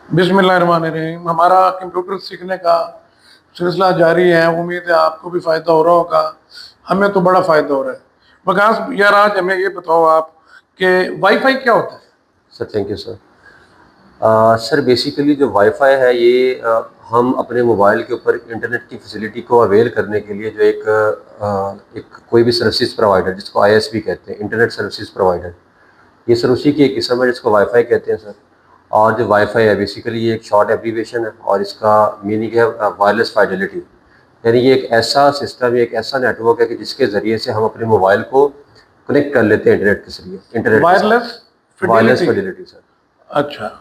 बिस्मिल्लाहिर्रहमानिर्रहीम। हमारा कंप्यूटर सीखने का सिलसिला जारी है। उम्मीद है आपको भी फ़ायदा हो रहा होगा। हमें तो बड़ा फ़ायदा हो रहा है। वकास यार, आज हमें ये बताओ आप कि वाईफाई क्या होता है? Sir thank you sir. Sir basically जो वाईफाई है ये हम अपने मोबाइल के ऊपर इंटरनेट की फैसिलिटी को अवेल करने के लिए जो एक कोई भी सर्विसेज प्रोवाइडर जिसको आईएसपी कहते हैं, इंटरनेट सर्विसेज प्रोवाइडर, ये सर उसी की एक किस्म है जिसको वाईफाई कहते हैं सर। और जो वाईफाई है बेसिकली ये एक शॉर्ट एब्रीविएशन है और इसका मीनिंग है वायरलेस फाइडेलिटी। यानी ये एक ऐसा सिस्टम, एक ऐसा नेटवर्क है कि जिसके ज़रिए से हम अपने मोबाइल को कनेक्ट कर लेते हैं इंटरनेट के जरिए, इंटरनेट के साथ। Wireless wireless Fidelity. Fidelity sir. अच्छा,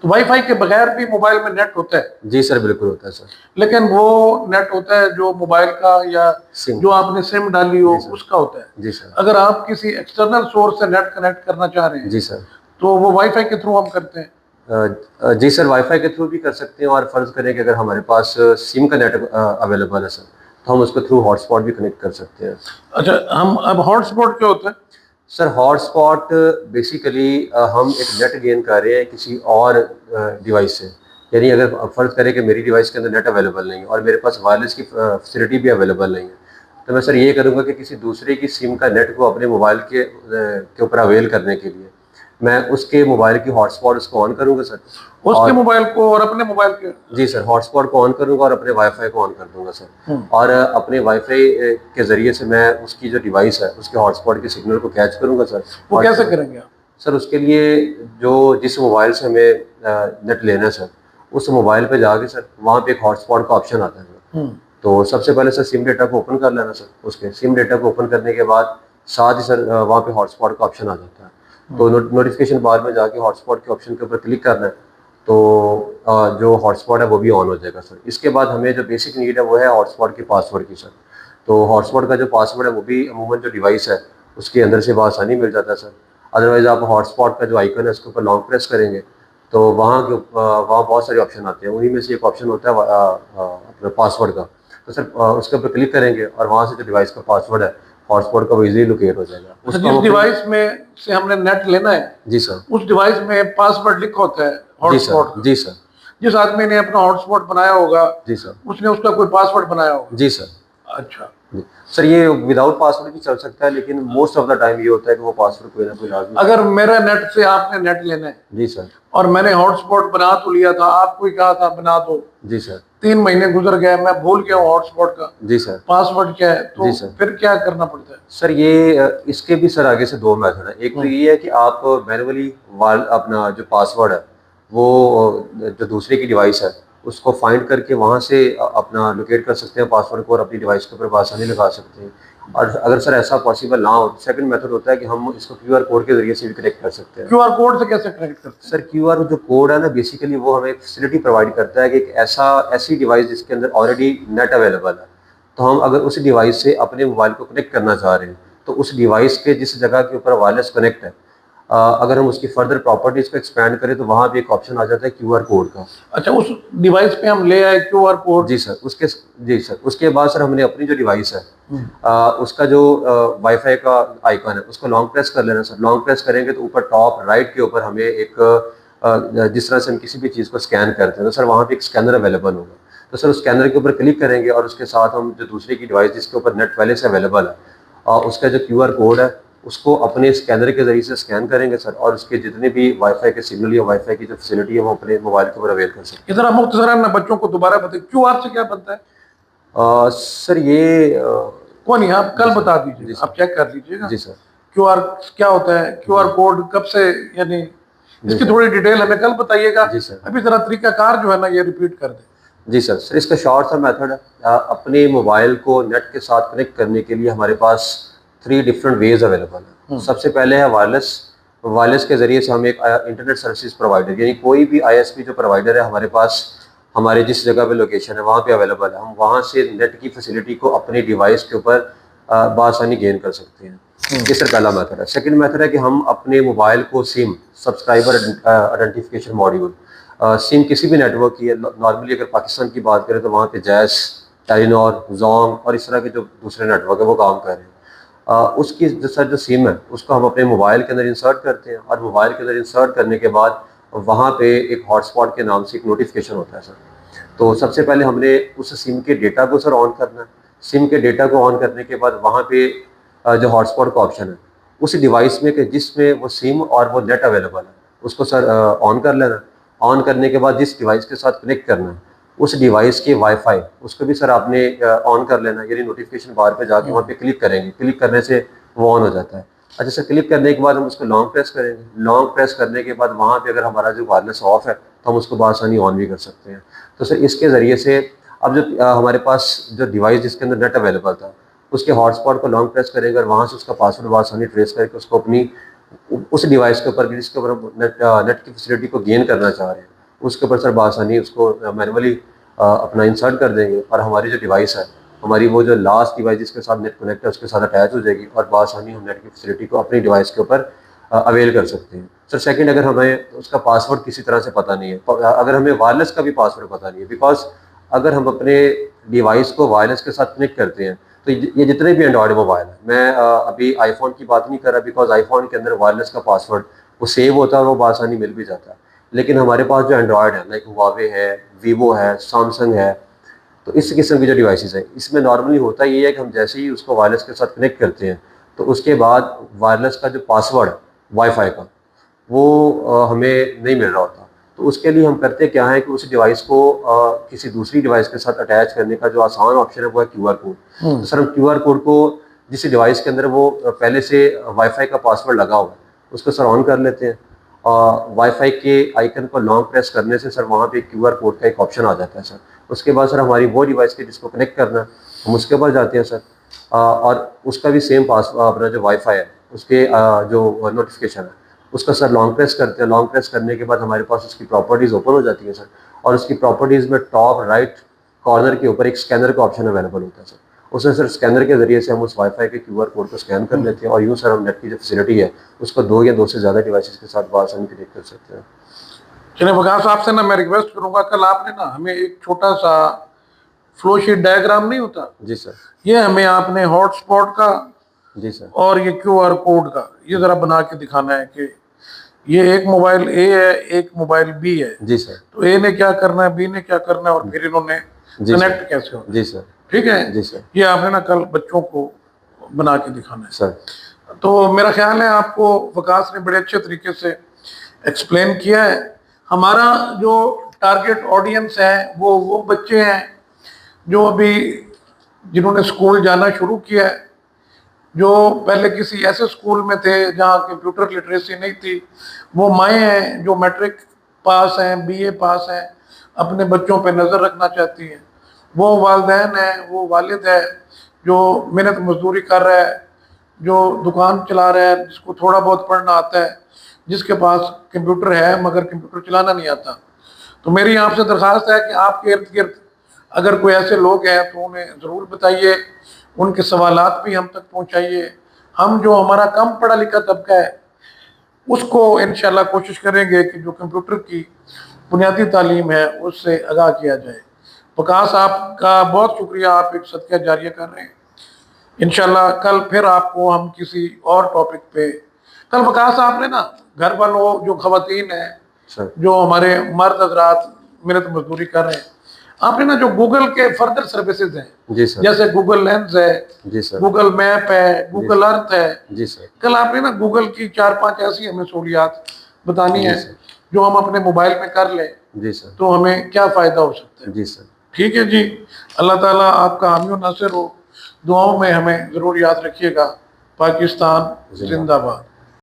तो वाईफाई के बगैर भी मोबाइल में नेट होता है, जी सर, बिल्कुल होता है सर। लेकिन वो नेट होता है जो मोबाइल का या सिम। जो आपने सिम डाली हो जी सर। उसका होता है। जी सर। अगर आप किसी एक्सटर्नल सोर्स से नेट कनेक्ट करना चाह रहे हैं जी सर। तो वो वाईफाई के थ्रू हम करते हैं। जी सर, वाईफाई के थ्रू भी कर सकते हैं और फ़र्ज़ करें कि अगर हमारे पास सिम का नेट अवेलेबल है सर, तो हम उसके थ्रू हॉटस्पॉट भी कनेक्ट कर सकते हैं। अच्छा, हम अब हॉटस्पॉट क्या होता है? सर हॉटस्पॉट बेसिकली हम एक नेट गेन कर रहे हैं किसी और डिवाइस से। यानी अगर फ़र्ज़ करें कि मेरी डिवाइस के अंदर नेट अवेलेबल नहीं है और मेरे पास वायरलेस की फैसिलिटी भी अवेलेबल नहीं है, तो मैं सर ये करूँगा कि किसी दूसरे की सिम का नेट को अपने मोबाइल के ऊपर अवेल करने के लिए मैं उसके मोबाइल की हॉटस्पॉट उसको ऑन करूँगा सर। उसके और मोबाइल को और अपने मोबाइल के। जी सर, हॉटस्पॉट को ऑन करूँगा और अपने वाईफ़ाई को ऑन कर दूँगा सर। और अपने वाईफ़ाई के ज़रिए से मैं उसकी जो डिवाइस है, उसके हॉटस्पॉट के सिग्नल को कैच करूँगा सर। वो और कैसे करेंगे आप? सर उसके लिए जिस मोबाइल से हमें नेट लेना है सर, उस मोबाइल पे जाके सर वहाँ पे एक हॉटस्पॉट का ऑप्शन आता है सर। हम्म। तो सबसे पहले सर सिम डेटा को ओपन कर लेना सर। उसके सिम डेटा को ओपन करने के बाद साथ ही सर वहाँ पे हॉटस्पॉट का ऑप्शन आ जाता है। तो नोटिफिकेशन बार में जाके हॉटस्पॉट के ऑप्शन के ऊपर क्लिक करना है, तो जो हॉटस्पॉट है वो भी ऑन हो जाएगा सर। इसके बाद हमें जो बेसिक नीड है वो है हॉटस्पॉट के पासवर्ड की सर। तो हॉटस्पॉट का जो पासवर्ड है वो भी अमूमन जो डिवाइस है उसके अंदर से बआसानी मिल जाता है सर। अदरवाइज़ आप हॉटस्पॉट का जो आइकन है उसके ऊपर लॉन्ग प्रेस करेंगे तो वहाँ बहुत सारे ऑप्शन आते हैं। उन्हीं में से एक ऑप्शन होता है अपना पासवर्ड का। तो सर उसके ऊपर क्लिक करेंगे और वहाँ से जो डिवाइस का पासवर्ड है हॉटस्पॉट का वो इजीली लोकेट हो जाएगा। अच्छा, उसको जिस हम अपनी। डिवाइस में से हमने नेट लेना है जी सर। उस डिवाइस में पासवर्ड लिखा होता है जी सर। हॉटस्पॉट का। जी सर। जिस आदमी ने अपना हॉटस्पॉट बनाया होगा जी सर। उसने उसका कोई पासवर्ड बनाया होगा। जी सर। अच्छा, जी। सर ये विदाउट पासवर्ड भी चल सकता है, लेकिन मोस्ट ऑफ द टाइम ये होता है कि वो पासवर्ड कोई ना कोई लाजमी अगर चाहिए। मेरा नेट से आपने नेट लेना है जी सर। और मैंने हॉटस्पॉट बना तो लिया था, आपको ही कहा था बना दो, जी सर। 3 महीने गुजर गए, मैं भूल गया हूँ हॉटस्पॉट का जी सर। पासवर्ड क्या है, जी तो सर। फिर क्या करना पड़ता है? सर ये इसके भी सर आगे से दो मेथड है। एक तो हम्म। ये है कि आप मैनुअली अपना जो पासवर्ड है वो जो दूसरे की डिवाइस है उसको फाइंड करके वहाँ से अपना लोकेट कर सकते हैं पासवर्ड को और अपनी डिवाइस के ऊपर आसानी लगा सकते हैं। और अगर सर ऐसा पॉसिबल ना हो, सेकंड मेथड होता है कि हम इसको क्यूआर कोड के जरिए से भी कनेक्ट कर सकते हैं। क्यूआर कोड से कैसे कनेक्ट करते हैं? सर क्यूआर जो कोड है ना बेसिकली वो हमें एक फैसिलिटी प्रोवाइड करता है कि एक ऐसी डिवाइस जिसके अंदर ऑलरेडी नेट अवेलेबल है, तो हम अगर उस डिवाइस से अपने मोबाइल को कनेक्ट करना चाह रहे हैं तो उस डिवाइस के जिस जगह के ऊपर वायरलेस कनेक्ट है, अगर हम उसकी फर्दर प्रॉपर्टीज को एक्सपैंड करें तो वहाँ भी एक ऑप्शन आ जाता है क्यूआर कोड का। अच्छा, उस डिवाइस पे हम ले आए क्यूआर कोड। जी सर। जी सर, उसके बाद सर हमने अपनी जो डिवाइस है हम्म। उसका जो वाईफाई का आइकन है उसको लॉन्ग प्रेस कर लेना सर। लॉन्ग प्रेस करेंगे तो ऊपर टॉप राइट के ऊपर हमें जिस तरह से हम किसी भी चीज़ को स्कैन करते हैं तो सर वहाँ पे एक स्कैनर अवेलेबल होगा। तो सर उस स्कैनर के ऊपर क्लिक करेंगे और उसके साथ हम जो दूसरे की डिवाइस जिसके ऊपर नेट पहले से अवेलेबल है उसका जो क्यूआर कोड है उसको अपने स्कैनर के जरिए से स्कैन करेंगे सर, और उसके जितने भी वाईफाई के सिग्नल या वाईफाई की जो फैसिलिटी है वो अपने मोबाइल के ऊपर अवेल कर सकते हैं। इधर आप मुख्तसरन बच्चों को दोबारा बताइए क्यूआर से क्या बनता है? सर ये कौन नहीं, आप जी कल सर। बता जी दीजिएगा, सर। आप चेक कर लीजिएगा। जी सर। क्यूआर क्या होता है, क्यूआर जी। कोड कब से, यानी जी इसकी सर। थोड़ी डिटेल हमें कल बताइएगा। जी सर। अभी जरा तरीकाकार जो है ना ये रिपीट कर दें। जी सर। सर इसका शॉर्ट सा मेथड है, अपने मोबाइल को नेट के साथ कनेक्ट करने के लिए हमारे पास 3 डिफरेंट वेज अवेलेबल है। सबसे पहले है वायरलेस। वायरलेस के ज़रिए से हम एक इंटरनेट सर्विसेज प्रोवाइडर यानी कोई भी आईएसपी जो प्रोवाइडर है हमारे पास, हमारे जिस जगह पे लोकेशन है वहाँ पे अवेलेबल है, हम वहाँ से नेट की फैसिलिटी को अपनी डिवाइस के ऊपर बआसानी गेन कर सकते हैं। ये सर पहला मेथड है। सेकंड मेथड है कि हम अपने मोबाइल को SIM subscriber identification module, SIM किसी भी नेटवर्क की है, नॉर्मली अगर पाकिस्तान की बात करें तो वहाँ पे जैस, टेलीनॉर, जोंग और इस तरह के जो दूसरे नेटवर्क है वो काम कर रहे हैं। उसकी जो सर जो सिम है उसको हम अपने मोबाइल के अंदर इंसर्ट करते हैं और मोबाइल के अंदर इंसर्ट करने के बाद वहाँ पे एक हॉटस्पॉट के नाम से एक नोटिफिकेशन होता है सर। तो सबसे पहले हमने उस सिम के डेटा को सर ऑन करना है। सिम के डेटा को ऑन करने के बाद वहाँ पे जो हॉटस्पॉट का ऑप्शन है उस डिवाइस में कि जिसमें वो सिम और वो नेट अवेलेबल है उसको सर ऑन कर लेना। ऑन करने के बाद जिस डिवाइस के साथ कनेक्ट करना है उस डिवाइस के वाईफाई उसको भी सर आपने ऑन कर लेना, यानी नोटिफिकेशन बार पे जाके वहाँ पे क्लिक करेंगे, क्लिक करने से वो ऑन हो जाता है। अच्छा सर, क्लिक करने के बाद हम उसको लॉन्ग प्रेस करेंगे। लॉन्ग प्रेस करने के बाद वहाँ पे अगर हमारा जो वायरलेस ऑफ है तो हम उसको बआसानी ऑन भी कर सकते हैं। तो सर इसके ज़रिए से अब जो हमारे पास जो डिवाइस जिसके अंदर नेट अवेलेबल था उसके हॉटस्पॉट को लॉन्ग प्रेस करेंगे और वहाँ से उसका पासवर्ड बआसानी ट्रेस करके उसको अपनी उस डिवाइस के ऊपर जिसके ऊपर हम नेट की फैसिलिटी को गेन करना चाह रहे हैं उसके ऊपर सर बआसानी उसको मैनुअली अपना इंसर्ट कर देंगे और हमारी जो डिवाइस है, हमारी वो जो लास्ट डिवाइस जिसके साथ नेट कनेक्ट है उसके साथ अटैच हो जाएगी और बआसानी हम नेट की फैसिलिटी को अपनी डिवाइस के ऊपर अवेल कर सकते हैं। सर सेकंड, अगर हमें उसका पासवर्ड किसी तरह से पता नहीं है, अगर हमें वायरलेस का भी पासवर्ड पता नहीं है, बिकॉज अगर हम अपने डिवाइस को वायरलेस के साथ कनेक्ट करते हैं तो ये जितने भी एंड्रॉयड मोबाइल है, मैं अभी आईफोन की बात नहीं कर रहा बिकॉज आईफोन के अंदर वायरलेस का पासवर्ड वो सेव होता है और वो बआसानी मिल भी जाता है। लेकिन हमारे पास जो एंड्रॉयड है लाइक हुआवे है, वीवो है, सैमसंग है, तो इस किस्म की जो डिवाइसेस है इसमें नॉर्मली होता ये है कि हम जैसे ही उसको वायरलेस के साथ कनेक्ट करते हैं तो उसके बाद वायरलेस का जो पासवर्ड है वाईफाई का वो हमें नहीं मिल रहा होता। तो उसके लिए हम करते क्या है कि उस डिवाइस को किसी दूसरी डिवाइस के साथ अटैच करने का जो आसान ऑप्शन है वो है क्यूआर कोड। तो सर हम क्यूआर कोड को जिस डिवाइस के अंदर वो पहले से वाईफाई का पासवर्ड लगा हुआ है उसको सर ऑन कर लेते हैं। वाईफाई के आइकन को लॉन्ग प्रेस करने से सर वहाँ पे क्यूआर कोड का एक ऑप्शन आ जाता है सर। उसके बाद सर हमारी वो डिवाइस के जिसको कनेक्ट करना है हम उसके ऊपर जाते हैं सर, और उसका भी सेम पास अपना जो वाईफाई है उसके जो नोटिफिकेशन है उसका सर लॉन्ग प्रेस करते हैं। लॉन्ग प्रेस करने के बाद हमारे पास उसकी प्रॉपर्टीज़ ओपन हो जाती है सर, और उसकी प्रॉपर्टीज़ में टॉप राइट कॉर्नर के ऊपर एक स्कैनर का ऑप्शन अवेलेबल होता है सर। उसमें सर स्कैनर के जरिए से हम उस वाईफाई के क्यूआर कोड को स्कैन कर लेते हैं और यूँ सर हम नेट की जो फैसिलिटी है उसको 2 या 2 से ज़्यादा डिवाइसेस के साथ बआसानी कनेक्ट कर सकते हैं। चलिए वकास साहब से ना मैं रिक्वेस्ट करूंगा, कल आपने ना हमें एक छोटा सा फ्लो शीट डायग्राम नहीं होता, जी सर। ये हमें आपने हॉटस्पॉट का जी सर। और ये क्यूआर कोड का ये जरा बना के दिखाना है कि ये एक मोबाइल ए है, एक मोबाइल बी है, जी सर। तो ए ने क्या करना है, बी ने क्या करना है और फिर इन्होंने जी सर। कनेक्ट कैसे होना है। जी सर। ठीक है, जी सर। ये आपने ना कल बच्चों को बना के दिखाना है। सर तो मेरा ख्याल है आपको वकास ने बड़े अच्छे तरीके से एक्सप्लेन किया है। हमारा जो टारगेट ऑडियंस है वो बच्चे हैं जो अभी जिन्होंने स्कूल जाना शुरू किया है, जो पहले किसी ऐसे स्कूल में थे जहाँ कंप्यूटर लिटरेसी नहीं थी, वो माएँ हैं जो मैट्रिक पास हैं, बीए पास हैं, अपने बच्चों पे नज़र रखना चाहती हैं, वो वालिदैन हैं, वो वालिद है जो मेहनत मजदूरी कर रहा है, जो दुकान चला रहा है, जिसको थोड़ा बहुत पढ़ना आता है, जिसके पास कंप्यूटर है मगर कंप्यूटर चलाना नहीं आता। तो मेरी आपसे दरख्वास्त है कि आपके इर्द गिर्द अगर कोई ऐसे लोग हैं तो उन्हें ज़रूर बताइए, उनके सवालात भी हम तक पहुंचाइए। हम जो हमारा कम पढ़ा लिखा तबका है उसको इंशाल्लाह कोशिश करेंगे कि जो कंप्यूटर की बुनियादी तालीम है उससे आगाह किया जाए। वकास आपका बहुत शुक्रिया, आप एक सदका जारिया कर रहे हैं। इंशाल्लाह कल फिर आपको हम किसी और टॉपिक पे, कल वकास आपने ना घर वालों जो खवातीन हैं सर। जो हमारे मर्द हजरात मेहनत मजदूरी कर रहे हैं, आपने ना जो गूगल के फर्दर सर्विसेज हैं, जी सर। जैसे गूगल लेंस है, जी सर। गूगल मैप है, गूगल अर्थ है, जी सर। कल आपने ना गूगल की 4-5 ऐसी हमें सहूलियात बतानी जी है सर। जो हम अपने मोबाइल में कर लें जी सर। तो हमें क्या फ़ायदा हो सकता है। जी सर। ठीक है जी, अल्लाह ताला आपका हामी और नासिर हो। दुआओं में हमें ज़रूर याद रखिएगा। पाकिस्तान जिंदाबाद।